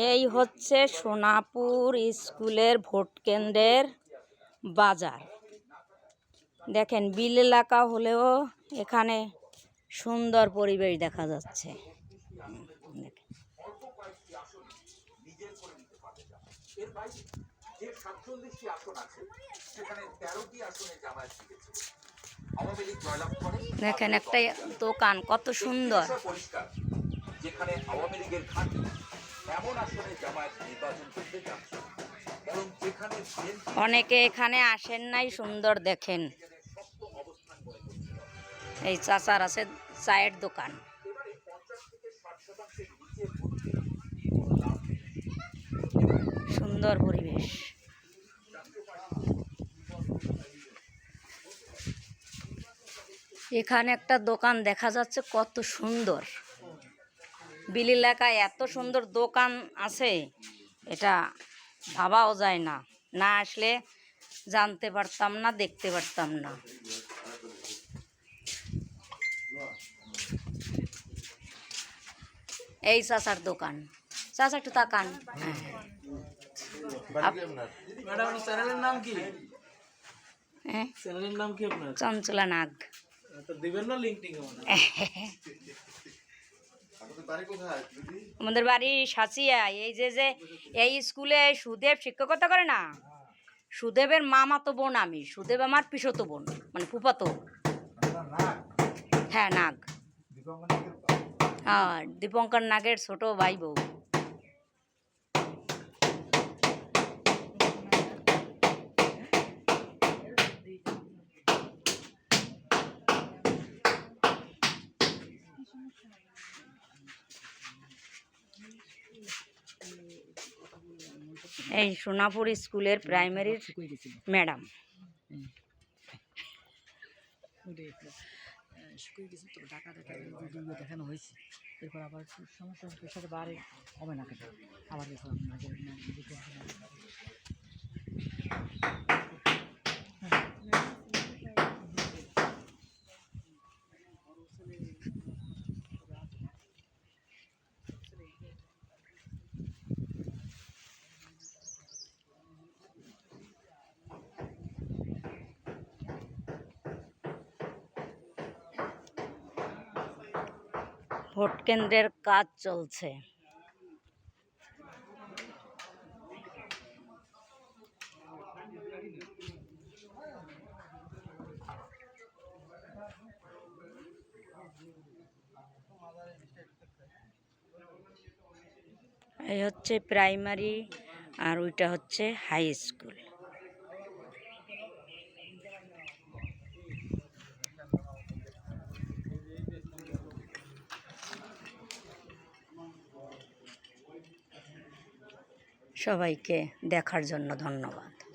এই হচ্ছে সোনাপুর স্কুলের ভোট কেন্দ্রের বাজার। দেখেন বিল এলাকা হলেও এখানে সুন্দর পরিবেশ দেখা যাচ্ছে। দেখেন একটা দোকান কত সুন্দর। যেখানে আওয়ামী লীগের ঘাঁটি এমন আসনে জামায়াত নির্বাচন করতে যাচ্ছে। অনেকে এখানে আসেন নাই, সুন্দর দেখেন। এই চাচার আছে চায়ের দোকান। সুন্দর পরিবেশ। এখানে একটা দোকান দেখা যাচ্ছে কত সুন্দর। বিল এলাকায় এত সুন্দর দোকান আছে, এটা ভাবাও যায় না, না আসলে জানতে পারতাম না, দেখতে পারতাম না। এই চাচার দোকান। চাচা একটু তাকান। চঞ্চলা নাগ। আমাদের বাড়ি সাঁচিয়া। এই যে এই স্কুলে সুদেব শিক্ষকতা করে না, সুদেবের মামাতো বোন আমি। সুদেব আমার পিসতো বোন, মানে ফুফাতো। হ্যাঁ, নাগ। হ্যাঁ, দীপঙ্কর নাগের ছোট ভাই বউ। এই সোনাপুর স্কুলের প্রাইমারির ম্যাডাম। দেখানো হয়েছে, এরপর আবার সমস্যার সাথে বাড়ে হবে না কেন আবার ভোট কেন্দ্রের কাজ চলছে। এই হচ্ছে প্রাইমারি আর ওইটা হচ্ছে হাই স্কুল। সবাইকে দেখার জন্য ধন্যবাদ।